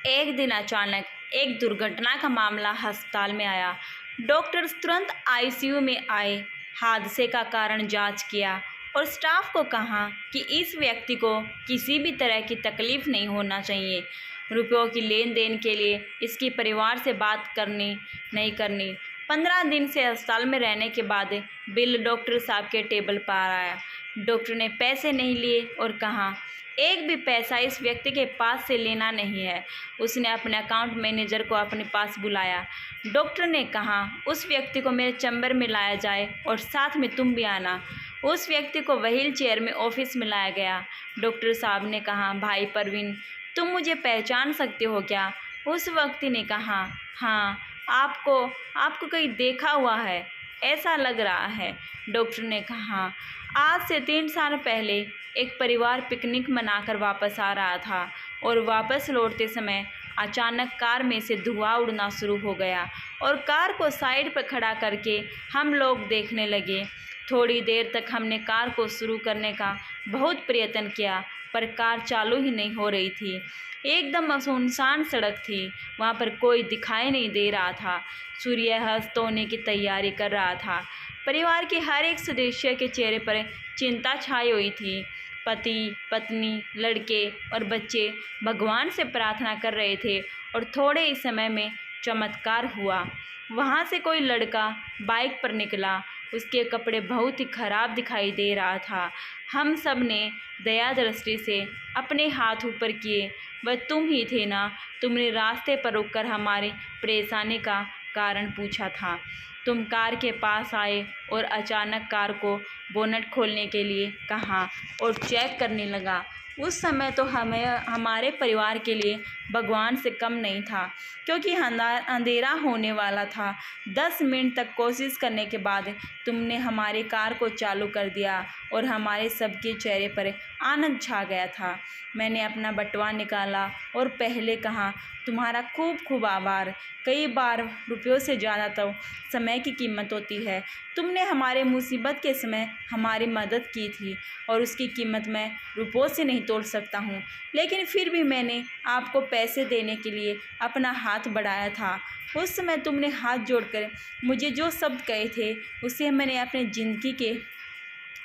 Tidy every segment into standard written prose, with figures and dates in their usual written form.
एक दिन अचानक एक दुर्घटना का मामला अस्पताल में आया। डॉक्टर्स तुरंत आईसीयू में आए, हादसे का कारण जांच किया और स्टाफ को कहा कि इस व्यक्ति को किसी भी तरह की तकलीफ नहीं होना चाहिए। रुपयों की लेन देन के लिए इसके परिवार से बात करनी नहीं करनी। 15 दिन से अस्पताल में रहने के बाद बिल डॉक्टर साहब के टेबल पर आया। डॉक्टर ने पैसे नहीं लिए और कहा, एक भी पैसा इस व्यक्ति के पास से लेना नहीं है। उसने अपने अकाउंट मैनेजर को अपने पास बुलाया। डॉक्टर ने कहा, उस व्यक्ति को मेरे चैम्बर में लाया जाए और साथ में तुम भी आना। उस व्यक्ति को व्हील चेयर में ऑफिस में लाया गया। डॉक्टर साहब ने कहा, भाई परवीन, तुम मुझे पहचान सकते हो क्या? उस व्यक्ति ने कहा, हाँ, आपको कहीं देखा हुआ है, ऐसा लग रहा है। डॉक्टर ने कहा, आज से 3 साल पहले एक परिवार पिकनिक मनाकर वापस आ रहा था और वापस लौटते समय अचानक कार में से धुआं उड़ना शुरू हो गया और कार को साइड पर खड़ा करके हम लोग देखने लगे। थोड़ी देर तक हमने कार को शुरू करने का बहुत प्रयत्न किया पर कार चालू ही नहीं हो रही थी। एकदम सुनसान सड़क थी, वहाँ पर कोई दिखाई नहीं दे रहा था। सूर्यास्त होने की तैयारी कर रहा था। परिवार के हर एक सदस्य के चेहरे पर चिंता छाई हुई थी। पति, पत्नी, लड़के और बच्चे भगवान से प्रार्थना कर रहे थे और थोड़े ही समय में चमत्कार हुआ। वहाँ से कोई लड़का बाइक पर निकला। उसके कपड़े बहुत ही खराब दिखाई दे रहा था। हम सब ने दया दृष्टि से अपने हाथ ऊपर किए। वह तुम ही थे ना? तुमने रास्ते पर रुककर हमारी परेशानी का कारण पूछा था। तुम कार के पास आए और अचानक कार को बोनट खोलने के लिए कहा और चेक करने लगा। उस समय तो हमारे परिवार के लिए भगवान से कम नहीं था, क्योंकि अंधेरा होने वाला था। 10 मिनट तक कोशिश करने के बाद तुमने हमारी कार को चालू कर दिया और हमारे सबके चेहरे पर आनंद छा गया था। मैंने अपना बटुआ निकाला और पहले कहा, तुम्हारा खूब खूब आभार। कई बार रुपयों से ज़्यादा तो समय की कीमत होती है। तुमने हमारे मुसीबत के समय हमारी मदद की थी और उसकी कीमत मैं रुपयों से नहीं तोड़ सकता हूँ। लेकिन फिर भी मैंने आपको पैसे देने के लिए अपना हाथ बढ़ाया था। उस समय तुमने हाथ जोड़कर मुझे जो शब्द कहे थे उसे मैंने अपनी ज़िंदगी के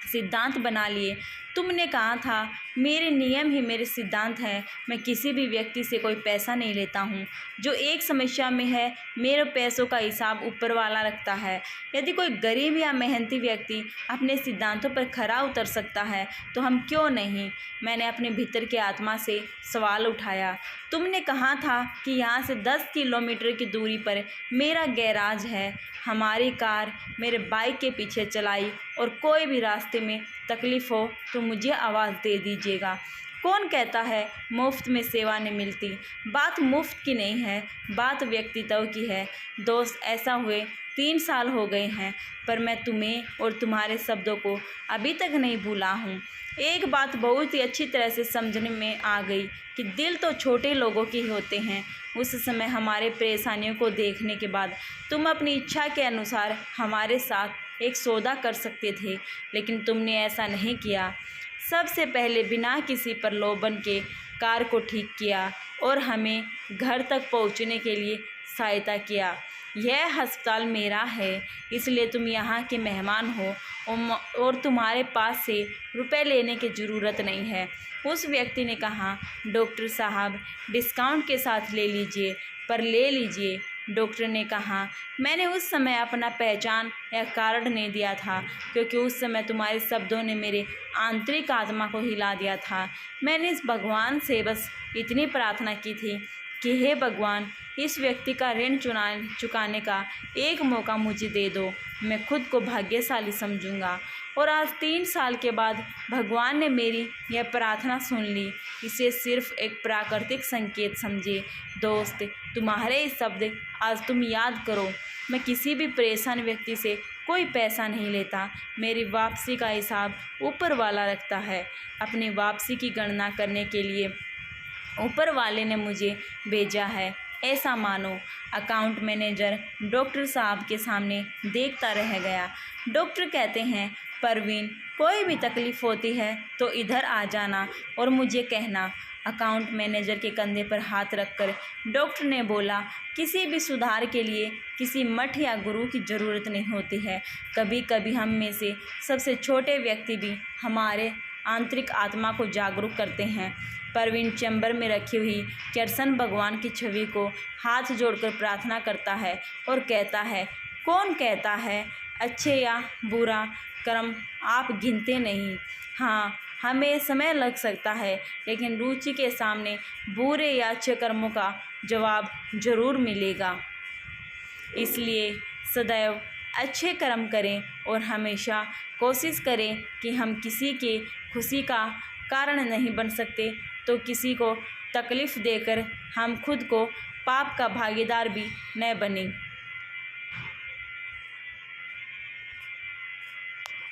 सिद्धांत बना लिए। तुमने कहा था, मेरे नियम ही मेरे सिद्धांत हैं। मैं किसी भी व्यक्ति से कोई पैसा नहीं लेता हूँ। जो एक समस्या में है, मेरे पैसों का हिसाब ऊपर वाला रखता है। यदि कोई गरीब या मेहनती व्यक्ति अपने सिद्धांतों पर खरा उतर सकता है तो हम क्यों नहीं? मैंने अपने भीतर की आत्मा से सवाल उठाया। तुमने कहा था कि यहाँ से 10 किलोमीटर की दूरी पर मेरा गैराज है। हमारी कार मेरे बाइक के पीछे चलाई और कोई भी रास्ते में तकलीफ़ हो तो मुझे आवाज़ दे दीजिएगा। कौन कहता है मुफ्त में सेवा नहीं मिलती? बात मुफ्त की नहीं है, बात व्यक्तित्व की है। दोस्त, ऐसा हुए 3 साल हो गए हैं पर मैं तुम्हें और तुम्हारे शब्दों को अभी तक नहीं भूला हूँ। एक बात बहुत ही अच्छी तरह से समझने में आ गई कि दिल तो छोटे लोगों के ही होते हैं। उस समय हमारे परेशानियों को देखने के बाद तुम अपनी इच्छा के अनुसार हमारे साथ एक सौदा कर सकते थे, लेकिन तुमने ऐसा नहीं किया। सबसे पहले बिना किसी प्रलोभन के कार को ठीक किया और हमें घर तक पहुंचने के लिए सहायता किया। यह अस्पताल मेरा है, इसलिए तुम यहाँ के मेहमान हो और तुम्हारे पास से रुपए लेने की ज़रूरत नहीं है। उस व्यक्ति ने कहा, डॉक्टर साहब, डिस्काउंट के साथ ले लीजिए, पर ले लीजिए। डॉक्टर ने कहा, मैंने उस समय अपना पहचान या कार्ड नहीं दिया था, क्योंकि उस समय तुम्हारे शब्दों ने मेरे आंतरिक आत्मा को हिला दिया था। मैंने इस भगवान से बस इतनी प्रार्थना की थी कि हे भगवान, इस व्यक्ति का ऋण चुकाने का एक मौका मुझे दे दो। मैं खुद को भाग्यशाली समझूंगा। और आज 3 साल के बाद भगवान ने मेरी यह प्रार्थना सुन ली। इसे सिर्फ एक प्राकृतिक संकेत समझे। दोस्त, तुम्हारे ये शब्द आज तुम याद करो। मैं किसी भी परेशान व्यक्ति से कोई पैसा नहीं लेता। मेरी वापसी का हिसाब ऊपर वाला रखता है। अपनी वापसी की गणना करने के लिए ऊपर वाले ने मुझे भेजा है, ऐसा मानो। अकाउंट मैनेजर डॉक्टर साहब के सामने देखता रह गया। डॉक्टर कहते हैं, परवीन, कोई भी तकलीफ़ होती है तो इधर आ जाना और मुझे कहना। अकाउंट मैनेजर के कंधे पर हाथ रखकर डॉक्टर ने बोला, किसी भी सुधार के लिए किसी मठ या गुरु की ज़रूरत नहीं होती है। कभी कभी हम में से सबसे छोटे व्यक्ति भी हमारे आंतरिक आत्मा को जागरूक करते हैं। प्रवीण चैम्बर में रखी हुई कृष्ण भगवान की छवि को हाथ जोड़कर प्रार्थना करता है और कहता है, कौन कहता है अच्छे या बुरा कर्म आप गिनते नहीं। हाँ, हमें समय लग सकता है, लेकिन रुचि के सामने बुरे या अच्छे कर्मों का जवाब जरूर मिलेगा। इसलिए सदैव अच्छे कर्म करें और हमेशा कोशिश करें कि हम किसी के खुशी का कारण नहीं बन सकते, तो किसी को तकलीफ़ देकर हम खुद को पाप का भागीदार भी न बनें।